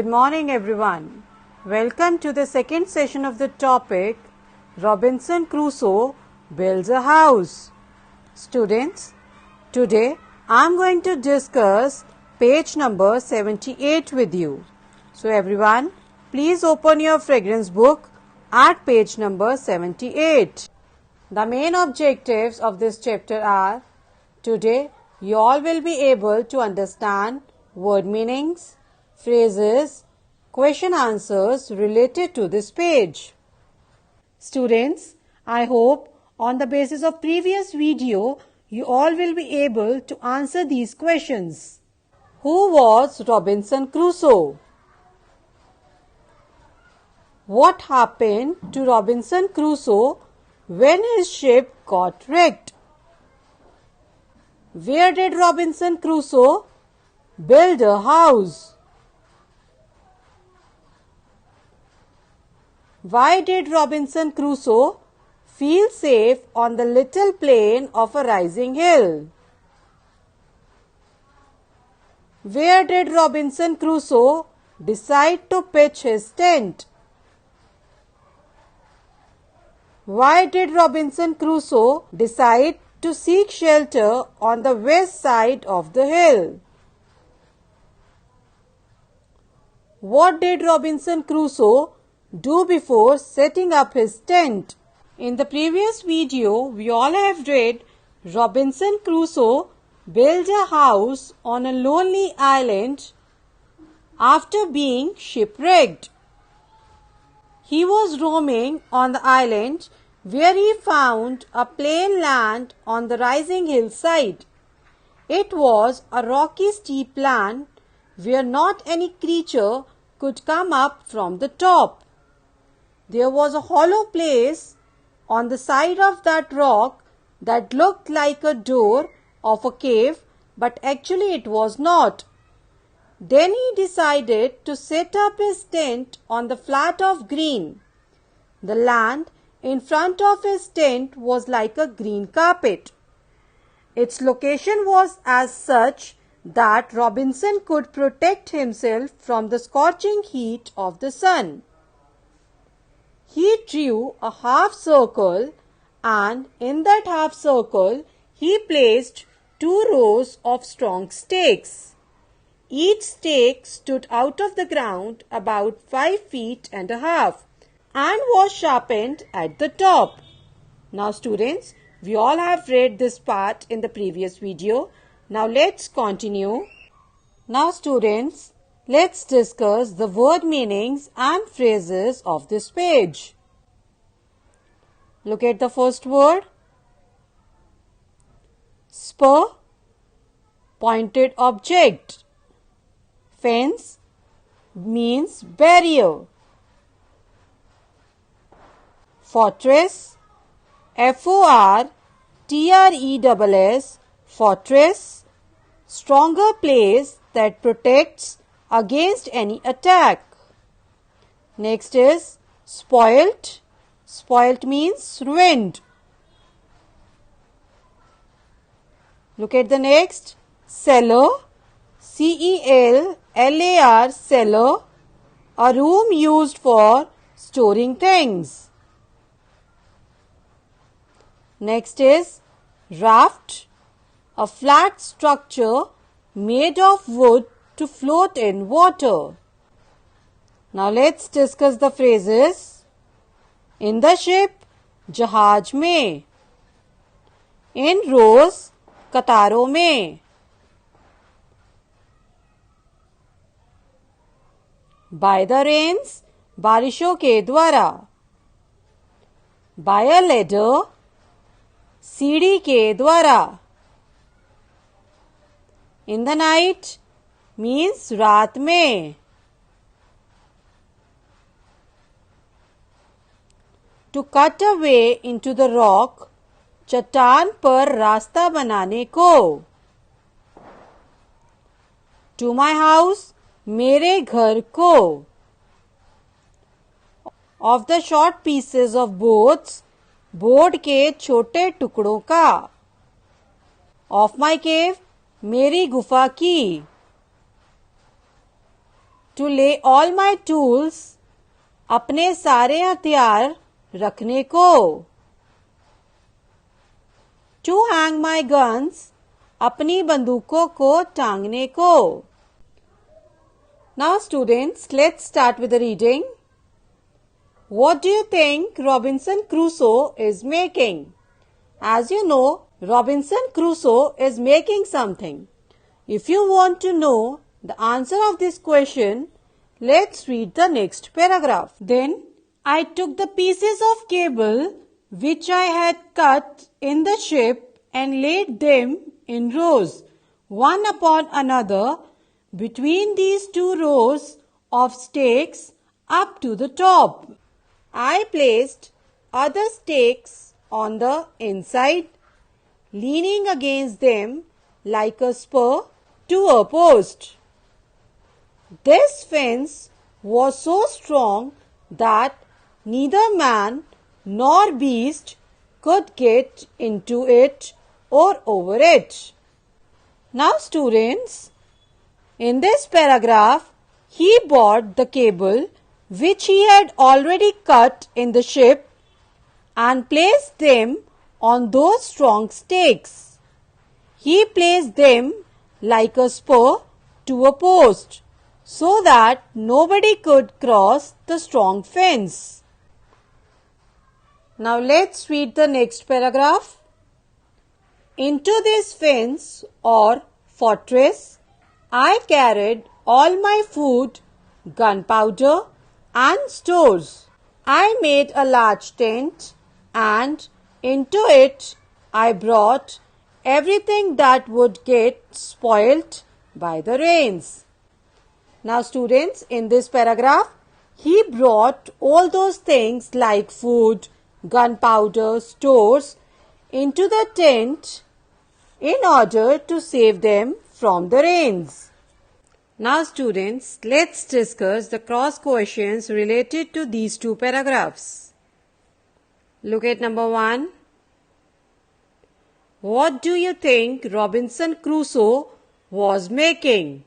Good morning everyone. Welcome to the second session of the topic Robinson Crusoe builds a house. Students, today I am going to discuss page number 78 with you. So everyone, please open your fragrance book at page number 78. The main objectives of this chapter are: today you all will be able to understand word meanings, phrases, question answers related to this page. Students, I hope on the basis of previous video, you all will be able to answer these questions. Who was Robinson Crusoe? What happened to Robinson Crusoe when his ship got wrecked? Where did Robinson Crusoe build a house? Why did Robinson Crusoe feel safe on the little plain of a rising hill? Where did Robinson Crusoe decide to pitch his tent? Why did Robinson Crusoe decide to seek shelter on the west side of the hill? What did Robinson Crusoe do before setting up his tent? In the previous video, we all have read Robinson Crusoe built a house on a lonely island after being shipwrecked. He was roaming on the island where he found a plain land on the rising hillside. It was a rocky steep land where not any creature could come up from the top. There was a hollow place on the side of that rock that looked like a door of a cave, but actually it was not. Then he decided to set up his tent on the flat of green. The land in front of his tent was like a green carpet. Its location was as such that Robinson could protect himself from the scorching heat of the sun. He drew a half circle, and in that half circle he placed 2 rows of strong stakes. Each stake stood out of the ground about 5 feet and a half and was sharpened at the top. Now students, we all have read this part in the previous video. Now let's continue. Now students, let's discuss the word meanings and phrases of this page. Look at the first word. Spur, pointed object. Fence means barrier. Fortress, Fortress, fortress, stronger place that protects against any attack. Next is spoilt. Spoilt means ruined. Look at the next. Cellar, Cellar, cellar, a room used for storing things. Next is raft, a flat structure made of wood to float in water. Now let's discuss the phrases. In the ship, जहाज में. In rows, कतारों में. By the rains, बारिशों के द्वारा. By a ladder, सीढ़ी के द्वारा. In the night means रात में. To cut a way into the rock, चट्टान पर रास्ता बनाने को. To my house, मेरे घर को. Of the short pieces of boards, board के छोटे टुकड़ों का. Of my cave, मेरी गुफा की. to lay all my tools, अपने सारे हथियार रखने को. To hang my guns, अपनी बंदूकों को टांगने को. Now students, let's start with the reading. What do you think Robinson Crusoe is making? As you know, Robinson Crusoe is making something. If you want to know the answer of this question, let's read the next paragraph. Then I took the pieces of cable which I had cut in the ship and laid them in rows, one upon another, between these two rows of stakes up to the top. I placed other stakes on the inside, leaning against them like a spur to a post. This fence was so strong that neither man nor beast could get into it or over it. Now students, in this paragraph, he bought the cable which he had already cut in the ship and placed them on those strong stakes. He placed them like a spur to a post so that nobody could cross the strong fence. Now let's read the next paragraph. Into this fence or fortress, I carried all my food, gunpowder, and stores. I made a large tent, and into it I brought everything that would get spoilt by the rains. Now students, in this paragraph, he brought all those things like food, gunpowder, stores into the tent in order to save them from the rains. Now students, let's discuss the cross questions related to these two paragraphs. Look at number 1. What do you think Robinson Crusoe was making?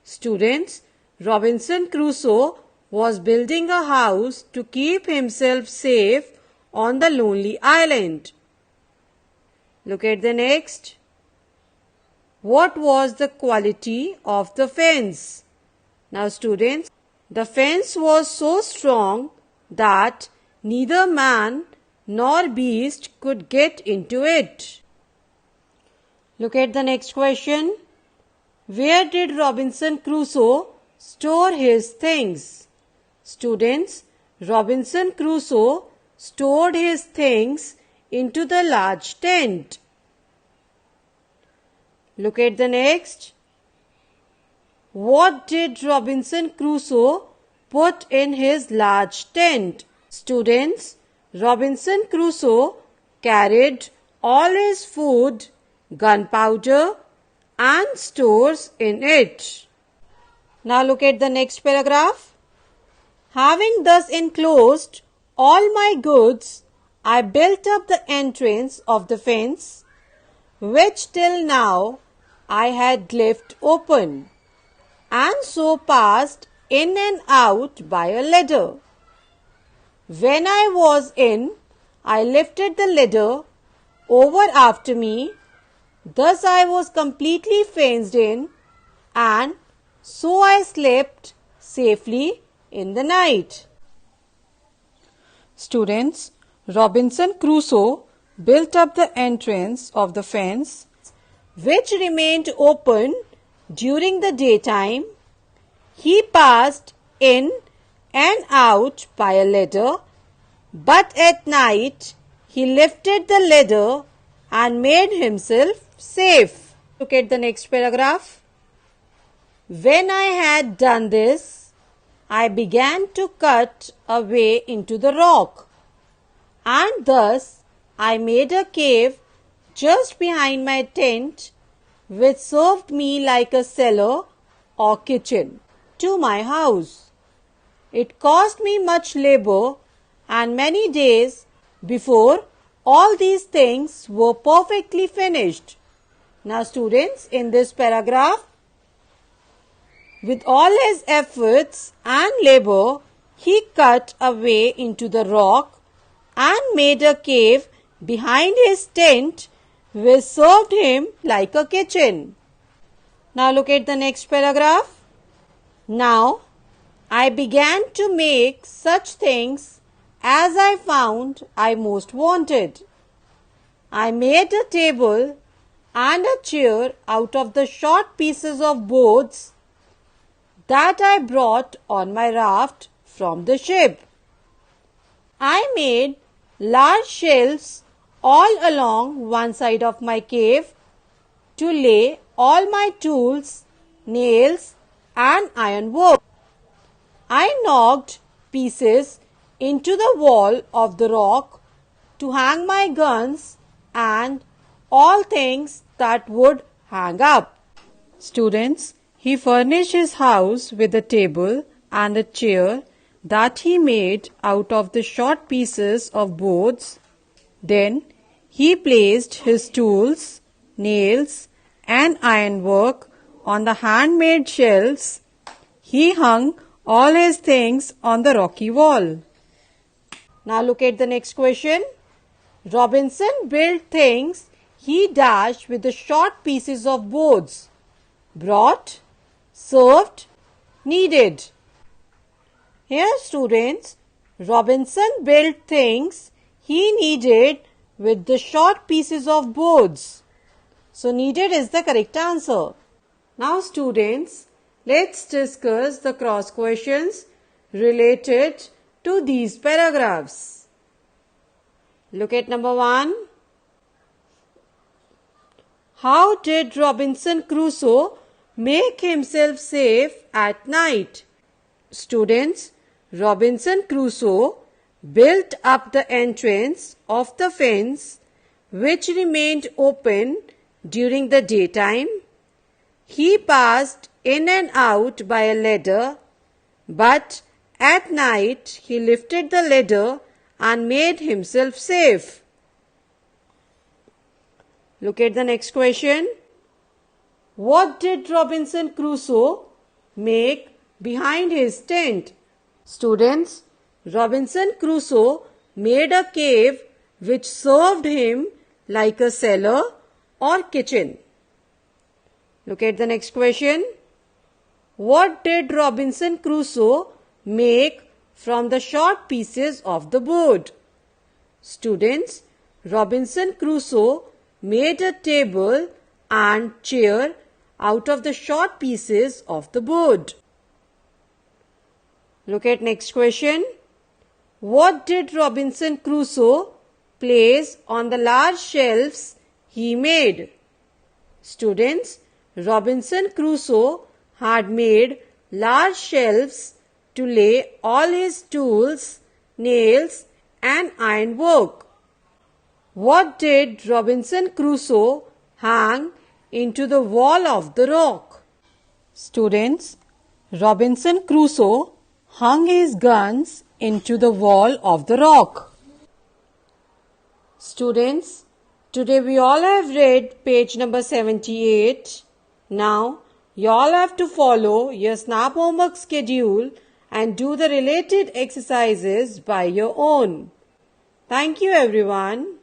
Students, Robinson Crusoe was building a house to keep himself safe on the lonely island. Look at the next. What was the quality of the fence? Now students, the fence was so strong that neither man nor beast could get into it. Look at the next question. Where did Robinson Crusoe store his things? Students, Robinson Crusoe stored his things into the large tent. Look at the next. What did Robinson Crusoe put in his large tent? Students, Robinson Crusoe carried all his food, gunpowder, and stores in it. Now look at the next paragraph. Having thus enclosed all my goods, I built up the entrance of the fence, which till now I had left open, and so passed in and out by a ladder. When I was in, I lifted the ladder over after me. Thus I was completely fenced in, and so I slept safely in the night. Students, Robinson Crusoe built up the entrance of the fence, which remained open during the daytime. He passed in and out by a ladder, but at night he lifted the ladder and made himself safe. Look at the next paragraph. When I had done this, I began to cut a way into the rock, and thus I made a cave just behind my tent, which served me like a cellar or kitchen to my house. It cost me much labor and many days before all these things were perfectly finished. Now students, in this paragraph, With all his efforts and labor, he cut a way into the rock and made a cave behind his tent, which served him like a kitchen. Now look at the next paragraph. Now I began to make such things as I found I most wanted. I made a table and a chair out of the short pieces of boards that I brought on my raft from the ship. I made large shelves all along one side of my cave to lay all my tools, nails, and ironwork. I knocked pieces into the wall of the rock to hang my guns and all things that would hang up. Students, he furnished his house with a table and a chair that he made out of the short pieces of boards. Then he placed his tools, nails, and ironwork on the handmade shelves. He hung all his things on the rocky wall. Now look at the next question. Robinson built things he dashed with the short pieces of boards. Brought, served, needed. Here students, Robinson built things he needed with the short pieces of boards. So needed is the correct answer. Now students, let's discuss the cross questions related to these paragraphs. Look at number 1. How did Robinson Crusoe make himself safe at night? Students, Robinson Crusoe built up the entrance of the fence which remained open during the daytime. He passed in and out by a ladder, but at night he lifted the ladder and made himself safe. Look at the next question. What did Robinson Crusoe make behind his tent? Students, Robinson Crusoe made a cave which served him like a cellar or kitchen. Look at the next question. What did Robinson Crusoe make from the short pieces of the board? Students, Robinson Crusoe made a table and chair out of the short pieces of the board. Look at next question. What did Robinson Crusoe place on the large shelves he made? Students, Robinson Crusoe had made large shelves to lay all his tools, nails, and ironwork. What did Robinson Crusoe hang into the wall of the rock? Students, Robinson Crusoe hung his guns into the wall of the rock. Students, today we all have read page number 78. Now, you all have to follow your SNAP homework schedule and do the related exercises by your own. Thank you everyone.